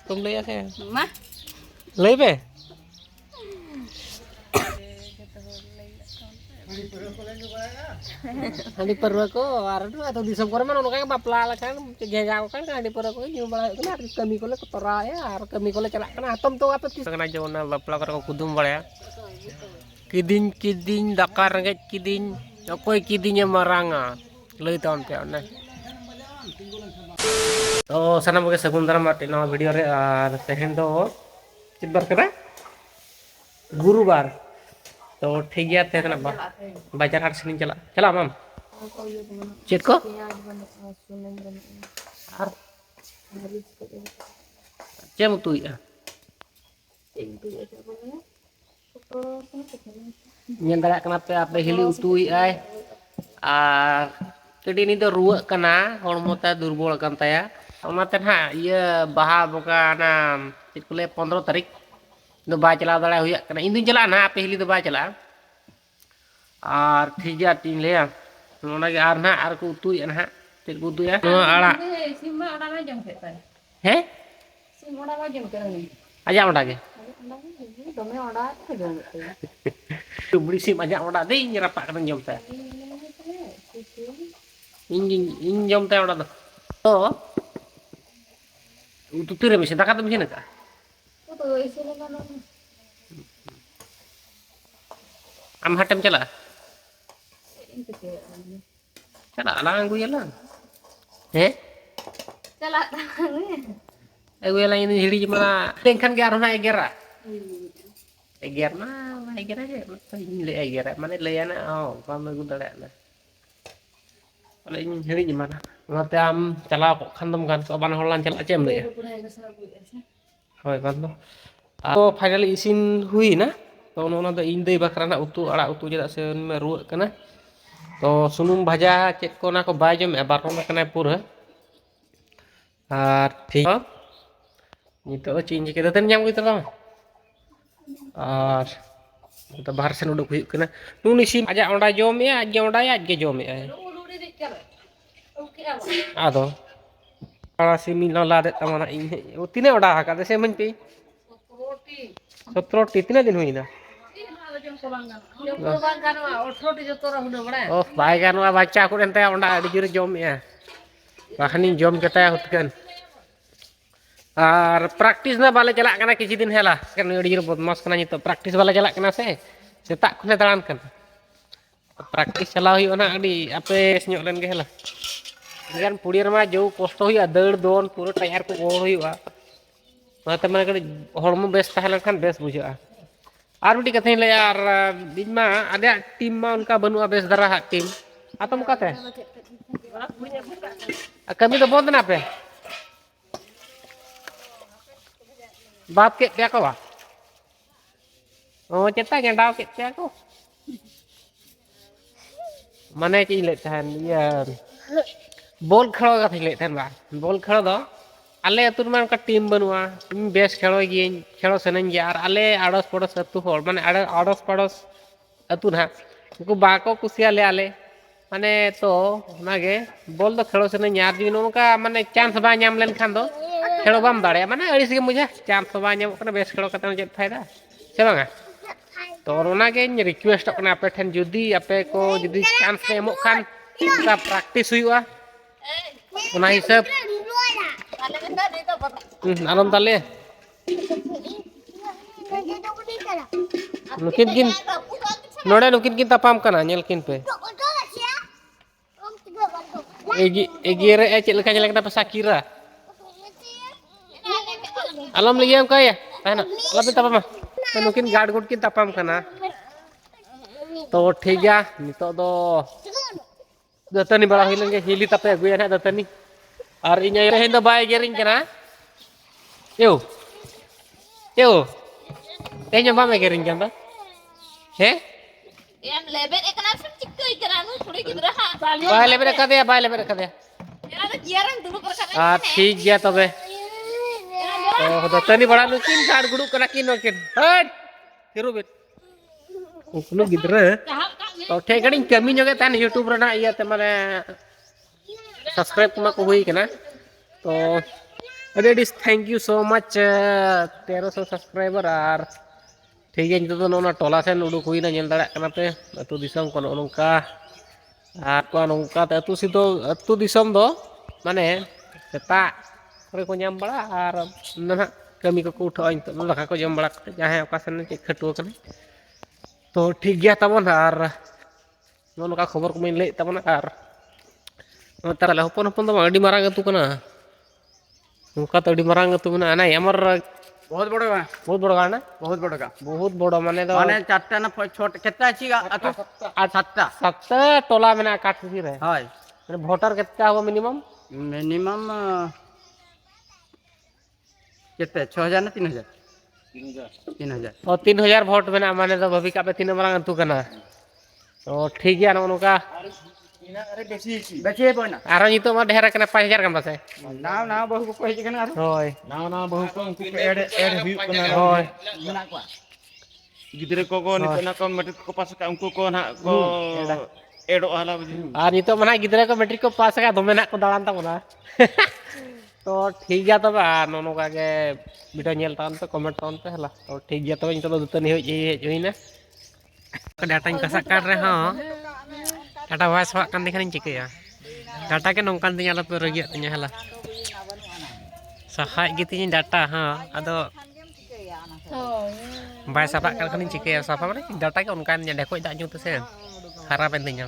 तुम ले आसे मा ले पे हांडी परवा को are atau di sokor mana ono kayak bapla kan gegaw kan haंडी परवा को nyu bala kan kami ko le kotora ya ar kami ko le celak kan atom tuh apa sih kena jona bapla ko kudum bala kiding kiding dakar nget kiding okoi kidingnya maranga leuy taon pe ona तो सना मुके सगुंदरा माटे नवा video रे are तेहेन दो चिबार करा गुरुवार तो ठीक गया थे ना बाजार हाट से चला चला माम चेक को आर चेम तू या ñen dara kenapa apa hili utui ai jadi ini tuh ruwet kena hormon ta durbol kan taya onaten ha iya baha bukan chit kule 15 tarik do ba chala dala huya kena indin chala na ape hili do ba chala ar thija tin le ona ge ar na ar ku utui na chit ku utui ya no ala sima ada na jong pe ta he sima ada na jong ke ni aja oda ge dome oda ke jong tu beli sim aja oda deh nyerapak kan jom ta in jom ta oda to tu tire mesin tak ada mesin ka to isi le na am hatem chala inte ke chala lang gue lah he chala tangan gue lah ini hili mana tengkan ke aruna egera eger na eger aja ini le eger mana le ana oh pam gue dale na ole ini hili gimana ngate am chala kok khandam kan so ban holan chala chem le hoi kan to तो finally इसिन हुई ना तो उन्होंने तो इन दे बकरा उतु अड़ा उतु जदा से में रुआ कना तो सुनुम भाजा चेक को ना को बाय जम बारम कना पूरा और ठीक नितो चेंज के तन जाम गई तो और तो बाहर से उडुक हुई कना नुन इसिन आजा ओंडा जम या आज ओंडा या आज के जम या आदो para simi la de tamana इन तीने ओंडा का से मन पे 17 तीन दिन हुई ना oh baik kan wah baca aku ente onda di juru jom ya bahkan ini jom kita ya kan praktis na balik celak karena kejadian hela kan di juru mas kena itu praktis balik celak kena saya tak kena tangan kan praktis celah hiu na di apa senyok dan hela kan pudir mah jauh kosto hiu ada don pura tayar ku gol hiu nah teman kan hormon best tahan kan best buja और भी कहते हैं यार बीच में ada tim में उनका बनवा base दरा tim atau मुका थे कमी तो बहुत ना पे बात के क्या को oh cetak yang tahu ke क्या को mana cing ले tahan ya bol khelo ka thile tahan ba bol khelo do ale atur man ka team banua in base खेलो गी खेलो सनन यार ale आडस पड़ोस अतु होर माने आडस पड़ोस अतु ना को बाको कुसिया ले आले माने तो नागे बोल दो खेलो सनन यार जी नोका माने चांस बा नाम लेन खान दो खेलो बाम दाड़े माने अड़िस गे मुझे चांस बा नाम कना बेस खेलो कते जे फायदा से बांगा तो ओना गे रिक्वेस्ट कना आपे ठन जुदी आपे को जुदी चांस ले एमो खान का प्रैक्टिस हुआ ओना हिसाब alam tali nukin kin node nukin kin tapam kana nyel kin pe egire cek leka nyel kita pasakira alam liam kaya tahna alam tapam mah nukin guard guard kin tapam kana to ठीक है नितो दो दतनी बड़ा हिलन के हिली tape gue na दतनी hari ini ya hendo bae gering kana yo tanya mama gering kan he yang lebet ekana sem cikai keranu थोड़ी किधर हा bae lebet ka dia ya ada jarang dulu perkara ठीक है तबे तो दतनी बड़ा nukin गाड़ गुडू kana kin hट hiru bet unu gidra तो ठीक है kami nyoge tan YouTube rena iya te mane subscribe kuma ko hui kana तो अरे thank you so much 1300 subscriber और ठीक है नितो नोना टोला सेन उडुक हुईना नेल दाड़ा कना पे अतु दिसम को नोंका आर को नोंका ते अतु दिसम दो माने सेता करे को नाम बड़ा और नना कमी को उठाओ नितो दाका को जम बड़ा जहां ओका सेन चे खटुओ कने तो ठीक गया तबन और नोनका खबर को मैं ले तबन और ताराले हपन हपन दो अडी मारांग अतु कना उनका तो अडी मारांग अतु ना ना हमर बहुत बड़ा है, बहुत बड़ा गाना बहुत बड़ा का बहुत बड़ा माने तो माने चारटा ना छोटे कितना अच्छी का अतो आज सातटा सत्ता टोला में काट सी रहे हाय मैंने वोटर कितना होगा मिनिमम मिनिमम कितने 6000 ना 3000 3000 और 3000 वोट में ना माने तो भभी का पे 3 नंबर अंतु करना तो ठीक है ना उनका अरे बेची बोना आरो नितो मा ढेर कना 5000 कम पासे ना बहु को कहि कना होय ना बहु को उनको एड हुई कना होय मेना को गिदरे को नितो ना को मैट्रिक को पास का उनको को ना को एडो हला बुझी और नितो मना गिदरे को मैट्रिक को पास का दोमे ना को दालान ता बोला तो ठीक गया तब नोनो का के वीडियो नेल तान तो कमेंट तान पे हला तो ठीक गया तब नितो दुतनी होइना डाटा इन कसा कर रहे हां डाटा वॉइस वा kan दिखन चिकया डाटा के नोंकान तिnya ला पे रगिया तिnya हला सहाय गितिnya डाटा हां अदो बाय सापा kan चिकया सापा माने डाटा के उनकान nya देखो दा जुते से खराब तिnya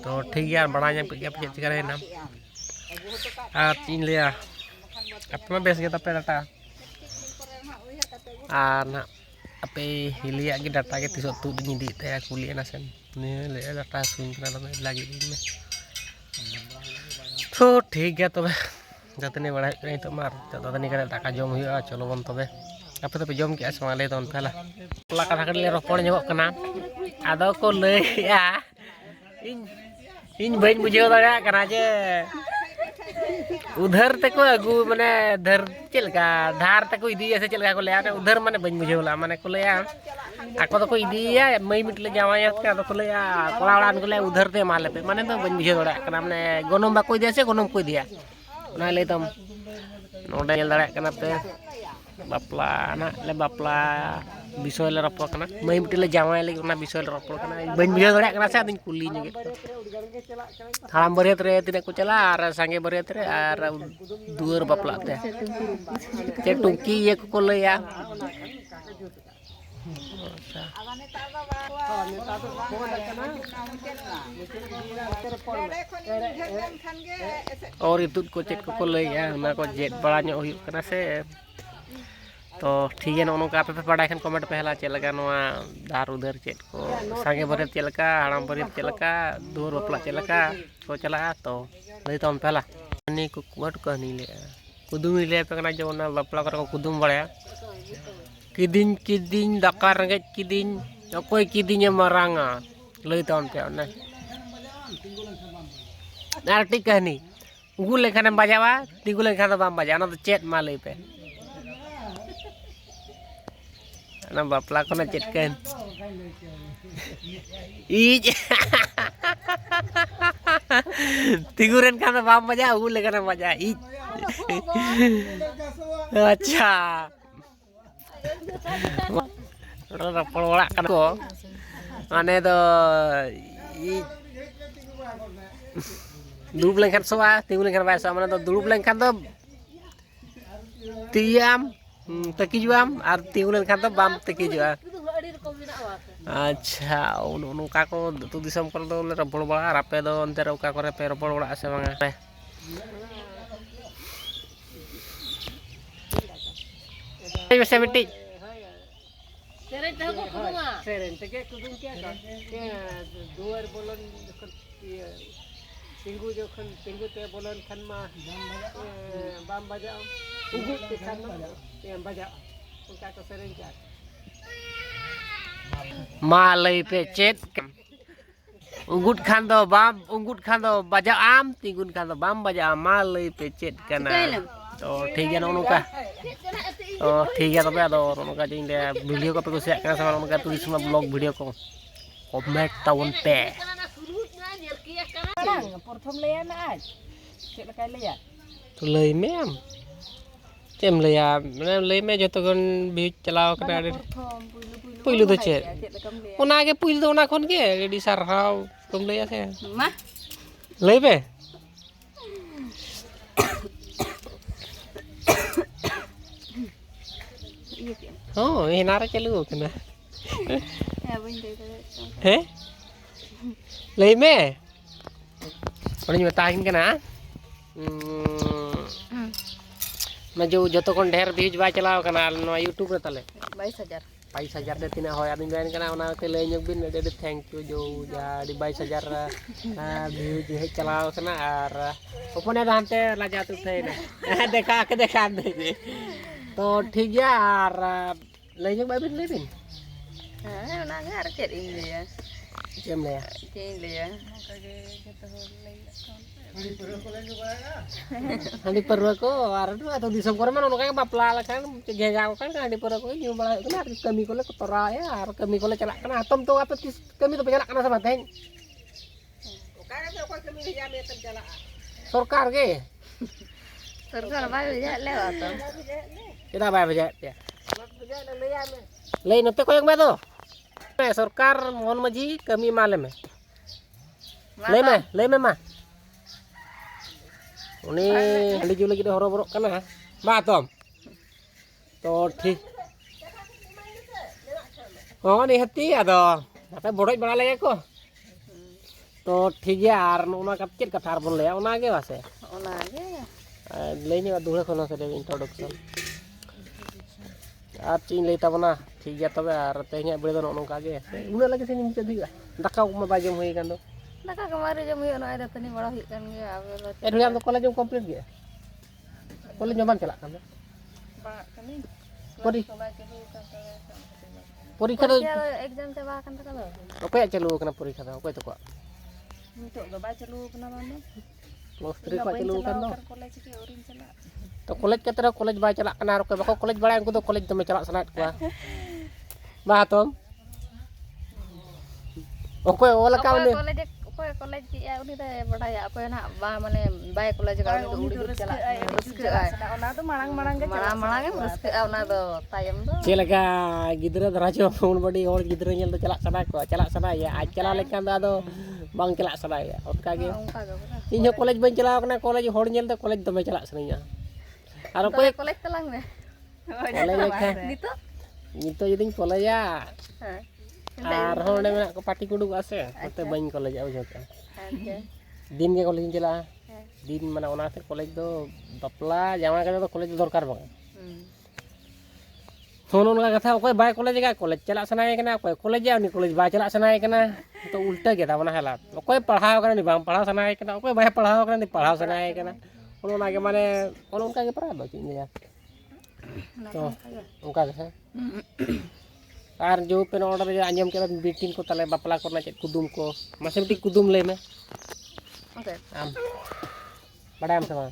तो ठीक गया बड़ा nya पे चिका रहे ना आ तीन लिया अपना बेस के तपे डाटा ना apa hilia lagi data ke tisok tu nyidi teh kuliah nasen nih le data swing kena lagi ini तो ठीक है तबे जतने बड़ा नहीं तो मार जतने करे दाका जम हुआ चलो बन तबे apa तो पे जम के असमा ले तन पहला पला कथा कले रोपण nyok kena ado ko leuya इन bain बुझेव दाड़ा कना जे उधर तक अगु माने धर चलका धार तक इदी ऐसे चलका को ले आने उधर माने बन बुझेवला माने को लेया आको तो को इदिया मई मिटले जावाया का तो को लेया कोलाड़ान को ले उधर ते माले पे माने तो बन बुझेव दाड़ा कना माने गोनम बा कोई दिया से गोनम कोई दिया ना ले तम नोडे नेल दाड़ा कना पे बापला ना ले बापला विषय ले रपड़ कना मई मिटले जावाया ले ना विषय ले रपड़ कना बन बुझेव दाड़ा कना से आदिन कुली ने हाड़ाम बरियत रे तिने को चला और संगे बरियत रे और दुअर बापला ते ते टुकी ये को लया और इतुत को चेक को लया ना को जेट बड़ा नो हुई कना से तो ठीक है नोनो का पे पढ़ाई खन कमेंट पहला चलगा नोआ दार उधर चेट को संगे बरियत चलका हाड़ाम बरियत चलका दुअर बापला चलका को चला तो नहीं तो पहला नहीं को कुट कहनी ले कुदुम ले पे कना जो ना बापला कर को कुदुम बड़ा किदिन दाका रंगे किदिन कोई किदिन मारांगा लई तो पे ना आरटी कहनी उगु लेखान बजावा तिगु लेखान तो बाम बजा ना तो चेट मा लई पे ना बापला को ना चेट कहन इज तिगुरन खान बाम बजा उगु लेखान बजा इज अच्छा रपड़ बड़ा को माने तो दुड़ुब लेखान सोआ तिगु लेखान बाय सोआ माने तो दुड़ुब लेखान तो तियाम तकिजुआम और तिगु लेखान तो बाम तकिजुआ अच्छा उनका को तु दिसम कर दो रपड़ बड़ा और आपे दो अंते ओका करे पे रपड़ बड़ा से बांगा वैसे बेटी सेरेन तके कुदुम क्या के दुआर बोलन तिंगु जोखन तिंगु ते बोलन खन मा बाम बजा उगु ते खन ते बजा उनका को सेरेन क्या मा लई पे चेत उगुट खान दो बजा आम तिंगुन खान दो बाम बजा मा लई पे चेत कना तो ठीक है नोनका तो ठीक है तबे अदो नोनका जिन दे वीडियो को पे को शेयर करना sama नोनका तुलिस मा ब्लॉग वीडियो को कमेंट ताउन पे प्रथम लेया ना आज चेक लका लेया तो लई ma'am Cem laya, mana lay me joto kon bihut chalaw kana ade. Puilu do chet. Ona ge puilu do ona kon ge di sarhau kom laya se. Mah, Lay be. Oh, ini nara chalu kana. ya bun deh deh. He? Lay me. Oni बताइन kana. Maju joto kon ढेर views ba chalaw kana no YouTube re tale. 22,000. 22,000 te tina hoy adin gain kana ona te lay nyok bin de thank you jo ja di 22,000 view je chalaw kana ar opone hante la jatu thai na dekha ke dekha de to thik ya ar lay nyok ba bin lay bin Nah, ngar cek ini ya. cem le Cek ini ya. handi perwa ko ar tu atau disam kor man ono ka bapla la kan gegaw kan handi perwa ko nyu bala kana kami ko le kotora ya ar kami ko le celak kana atom to apa kami to penjalak kana sama teng सरकार के Surga bayu ya lewat tuh. kita bayar aja ya ले नते कोई में तो सरकार मोहन मजी कमी माले में ले में मा उनी हंडी जु लगी हरो बरो कना मा तम तो ठीक हो नि हती आदो नाते बड़oj बड़ा लगे को तो ठीक है यार ओना का चेत कथार बोल ले ओना के वासे Ona aja. लेनी दूरे खना से इंट्रोडक्शन आप चीन लेता बना ठीक है तबे आर तेहnya बेदो नोनका गे उना लगे से निमते दिगा दाका मा बाजम होई kan do Naka kemarin jam hiu no ada tani bawah ikan ya. Dulu am college complete ge college nyaman celak kan Pak kami. pori porikha do Exam coba kan tak lo. oke celu kena porikha do oke to ko Untuk coba celu kena mana? mostri ko celu kan do College ke urin celak. to college ka tara college ba celak kana ko bako college bala ko do college teme celak sanat ko ba tom oke ola ka ni College ya uni teh bada ya apa nak ba mane bay college ka uni do uri celak. Ona tuh marang-marang ke celak. Marang-marang ke ruske ona do tayam do. चेलका गिदरा दराजो phone बड़ी और गिदरा nail तो चला सना या आज चला लेकिन दादो बांग चला सना या ओका गे Ongka ga bada. ᱤᱧ ᱦᱚᱸ ᱠᱚᱞᱮᱡᱽ ᱵᱟᱹᱧ ᱪᱟᱞᱟᱣ ᱠᱟᱱᱟ ᱠᱚᱞᱮᱡᱽ ᱦᱚᱲ ᱧᱮᱞ ᱛᱮ ᱠᱚᱞᱮᱡᱽ ᱫᱚᱢᱮ ᱪᱟᱞᱟᱜ ᱥᱟᱱᱟᱧᱟ ᱟᱨ ᱚᱠᱚᱭ College telang deh. ᱠᱚᱞᱮᱡᱽ ᱞᱮᱠᱷᱟᱱ Gitu. ᱱᱤᱛᱚᱜ ᱡᱩᱫᱤᱧ ᱠᱚᱞᱮᱡᱟ Hah. ᱟᱨ ᱦᱚᱸ ᱚᱸᱰᱮ ᱢᱮᱱᱟᱜ ᱠᱚ ᱯᱟᱴᱤ ᱠᱚ ᱩᱰᱩᱠᱚᱜᱼᱟ ᱥᱮ ᱚᱱᱟᱛᱮ ᱵᱟᱹᱧ ᱠᱚᱞᱮᱡᱟ ᱵᱩᱡᱷᱟᱹᱣ ᱛᱮ Aja. ᱫᱤᱱ ᱜᱮ ᱠᱚᱞᱮᱡᱽ ᱤᱧ ᱪᱟᱞᱟᱜᱼᱟ ᱫᱤᱱ ᱢᱟᱱᱮ ᱚᱱᱟᱛᱮ ᱠᱚᱞᱮᱡᱽ ᱫᱚ ᱵᱟᱯᱞᱟ ᱡᱟᱶᱟᱭ ᱠᱟᱛᱮ ᱫᱚ ᱠᱚᱞᱮᱡᱽ ᱫᱚ ᱫᱚᱨᱠᱟর ᱵᱟᱝ ᱯᱷᱳᱱ ᱚᱱᱠᱟ ᱠᱟᱛᱷᱟ ᱚᱠᱚᱭ ᱵᱟᱭ ᱠᱚᱞᱮᱡᱟ ᱠᱚᱞᱮᱡᱽ ᱪᱟᱞᱟᱜ ᱥᱟᱱᱟᱭᱮ ᱠᱟᱱᱟ ᱚᱠᱚᱭ ᱠᱚᱞᱮᱡᱟ ᱩᱱᱤ ᱠᱚᱞᱮᱡᱽ ᱵᱟᱭ ᱪᱟᱞᱟᱜ ᱥᱟᱱᱟᱭᱮ ᱠᱟᱱᱟ ᱛᱚ ᱩᱞᱴᱟᱹ ᱜᱮ ᱛᱟᱵᱚᱱᱟ ᱦᱟᱞᱟᱛ ᱚᱠᱚᱭ ᱯᱟᱲᱦᱟᱣ ᱠᱟᱱᱟ ᱩᱱᱤ ᱵᱟᱝ ᱯᱟᱲᱦᱟᱣ ᱥᱟᱱᱟᱭᱮ ᱠᱟᱱᱟ ᱚᱠᱚᱭ ᱵᱟᱭ ᱯᱟᱲᱦᱟᱣ ᱠᱟᱱᱟ ᱩᱱᱤ ᱯᱟᱲᱦᱟᱣ ᱥᱟᱱᱟᱭᱮ ᱠᱟᱱᱟ ᱚᱱᱟ ᱜᱮ ᱢᱟᱱᱮ ᱚᱱᱠᱟ ᱜᱮ ᱯᱟᱲᱦᱟᱣ ᱫᱚ ᱪᱮᱫ ᱤᱧ ᱞᱟᱹᱭᱟ तो उनका है और जो पेन ऑर्डर आंजम के मीटिंग को तले बापला करना चेक कुदुम को मासे मिट्टी कुदुम ले में Oke. आम बड़ा आम sama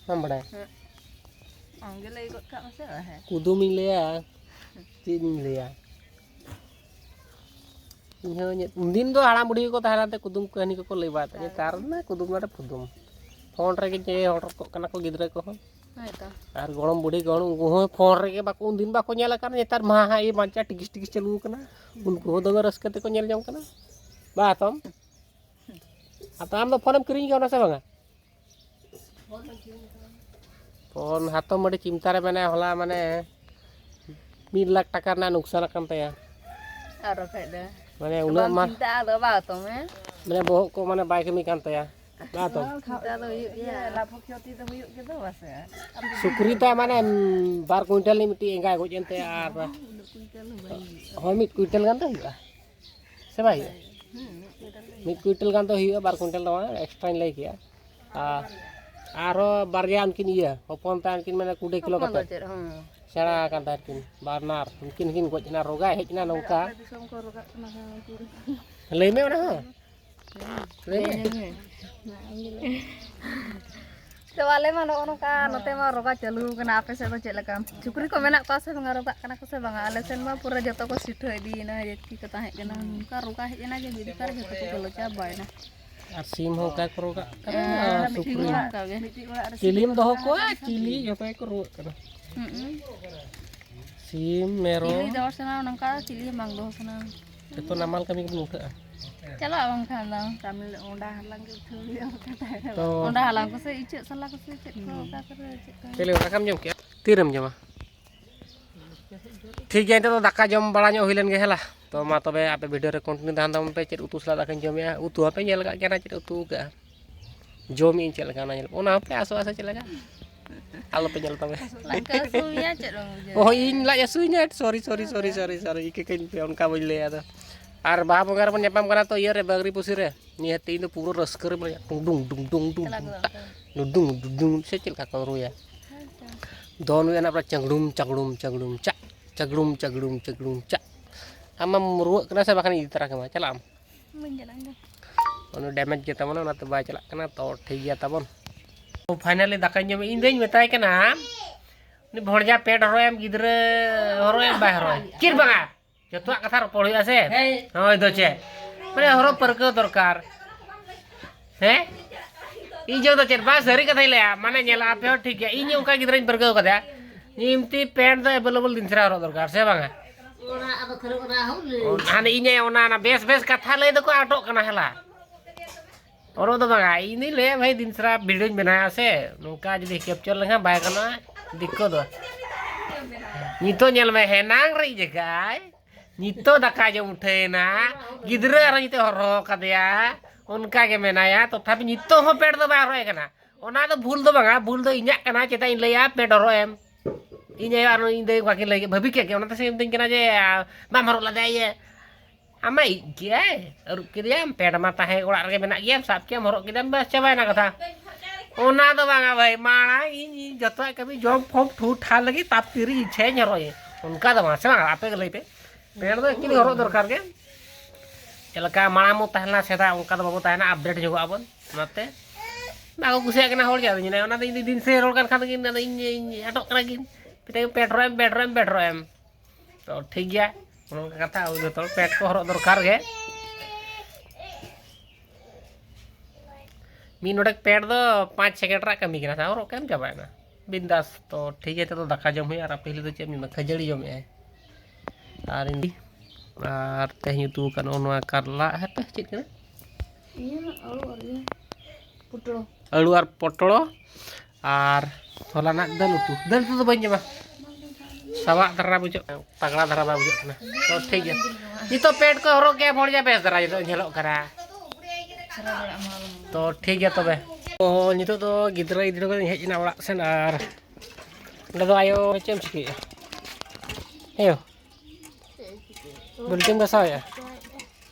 हम बड़ा Anggil lagi kok kak masalah ya. कुदुम ing le ya tin ing le ya ini undin do haram budi ko tahan te कुदुम कहनी को ले बात ये कारण कुदुम ना कुदुम फोन रे के ऑर्डर को कना को गिदरे को Nah itu. और गरम बुढ़ी गण उनको फोन रे बाको उन दिन बाको नेला कर नेतार महा ये बांचा टिकिस टिकिस चलू कना उनको दमे रस करते को नेल जम कना बा तम आता हम तो फोनम किरिंग के से बांगा फोन हाथम मडी चिंता रे माने होला माने 1 लाख टाका ना नुकसान kan तया Aro kayak माने उना मा Cinta ada bato me. माने बोह को माने बाइक में kan तया बा तम Cinta lo yuk ya. Lapo kyoti to yuk gitu mas ya. Sukri तो माने 12 क्विंटल नि मिट्टी एंगा गो जंते आर हो 1 क्विंटल गान तो हुआ से भाई 1 क्विंटल गान तो हुआ 12 क्विंटल तो एक्स्ट्रा लई किया आरो बारया उनकिन इया होपन ता उनकिन माने 20 किलो कते सेड़ा kan ta उनकिन बारनार उनकिन गोजना रोगा हेजना नौका लई में ना लई में Soalnya mana orang kan, nanti mah roga celu kena apa sih tuh celaka. Syukuri kok menak pas bang roga kena kau bang alasan mah pura jatuh kau situ di na jadi kita hek kena muka roga hek aja jadi kar jatuh kau kalau cabai na. Ar sim ho ka ko ka supri. Cilim doho ko cili yo ka ko ru kana. Sim mero. Cili doh sana nangka cili mang doh sana. Itu namal kami belum ke. Chalo bang khan dong. Kami onda halang ke thuri. Onda halang ko se icet salah ko se cet ko ka kare cet ko. Pele rakam jom ke. Tiram jama. ठीक है तो दाका जम बड़ा ᱧᱚᱜ ᱦᱩᱭ ᱞᱮᱱ ᱜᱮ ᱦᱮᱞᱟ तो मा तबे आपे वीडियो रे कंटिन्यू ताहन ताम पे चेद उतु सला दाका जमया उतु आपे नेल का केना चेद उतु का जमी इन चेद लगा ना नेल ओना पे आसो आसा चेद लगा आलो पे नेल तबे Langka suya cet dong. oh इन ला यसुnya sorry के कइन पे उनका बोले या तो आर बाहा बंगार पन nyapam kana to iya re bagri pusi re ni hati itu puro resker re dung se cel ka ko ru ya don wi anak cangdum cak ama meruak kena saya bahkan itara kema calam Menjalan. ono damage kita mana na to ba calak kena to thik gaya tabon तो finally दाका जम in then मेताय कना नि भणजा पेट हरोयम गिदरे हरोयम bye हरोय किर बागा जतवा कथा रपड़ हुई आसे होय दोचे माने हरो परक दरकार हे इ जो तो चेर बा सरी कथा ले माने नेला आपे ठीक है इन उनका गिदरे परक कदा निमती पेट द अवेलेबल दिन हरो दरकार से बागा ओना अब खरो ओना हो हाने इने ओना ना बेस कथा ले दको आटो कना हला और तो बागा ini ले भाई दिन सरा वीडियो बनाया से नोका जदी कैप्चर लगा बाय कना दिक्को दो नितो नेल में हेनांग रही जगाय नितो दाका जो उठेना गिदरे अर नितो हरो कदया उनका के मेनाया तो थापि नितो हो पेट दो बाय रोय कना ओना तो भूल दो बागा भूल दो इन्या कना चेता इन लेया पेट हरो एम इन्या आरो इन दे बाकी लगे भभी के ओना तो सेम थिंग कना जे बाम हरो लदा ये ama iya aru kiriam peda mata he orak rege menak giam sap kiam horok kidam bas cabai na kata ona to banga bhai mana ini joto kami jom phom thu thal lagi tap tiri ichhe nyoroy unka to mase banga ape gelai pe peda to kini horok dorkar ge elaka mana mu tahna seda unka to babu tahna update juga abon nate aku kusia kena hol ja ni ona to din se rol kan khan gin na ini atok kena gin pite bedroom to thik gaya उनका कथा जो पेट को हरो दरकार गे मी नोडक पेट दो 5 second रा कमी कना हरो केम चाबाय ना बिंदास तो ठीक है तो दाका जम हुई और पहले तो चेम खजड़ी जम है और तेहनी तू कन ओनवा करला है पे चेत कना आलू और पटलो और थोला ना दल तो बन जमा सवा धरा बुझो तगड़ा धरा बा बुझो ना तो ठीक है ये तो पेट को हरो के भोड़ जा बेस धरा जो झेलो करा तो ठीक है तबे तो नितो तो गिदरा को हेजना ओड़ा सेन आर तो आयो चेम चिकी हेयो बल्टी गसाव या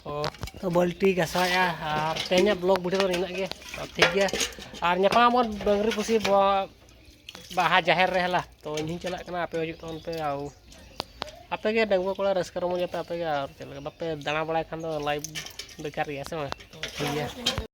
ओ तो बल्टी गसाव या और तेnya ब्लॉग वीडियो तो इना गे तो ठीक है और ᱧᱟᱯᱟᱢ बंगरी पुसी बाहा जाहिर रहे ला तो इन चला कना आपे हजू तन पे आउ आपे के डंगो कोला रस्कर मो पे आपे के और चल बापे दाना बड़ा खान दो लाइव बेकार गया से तो ठीक है।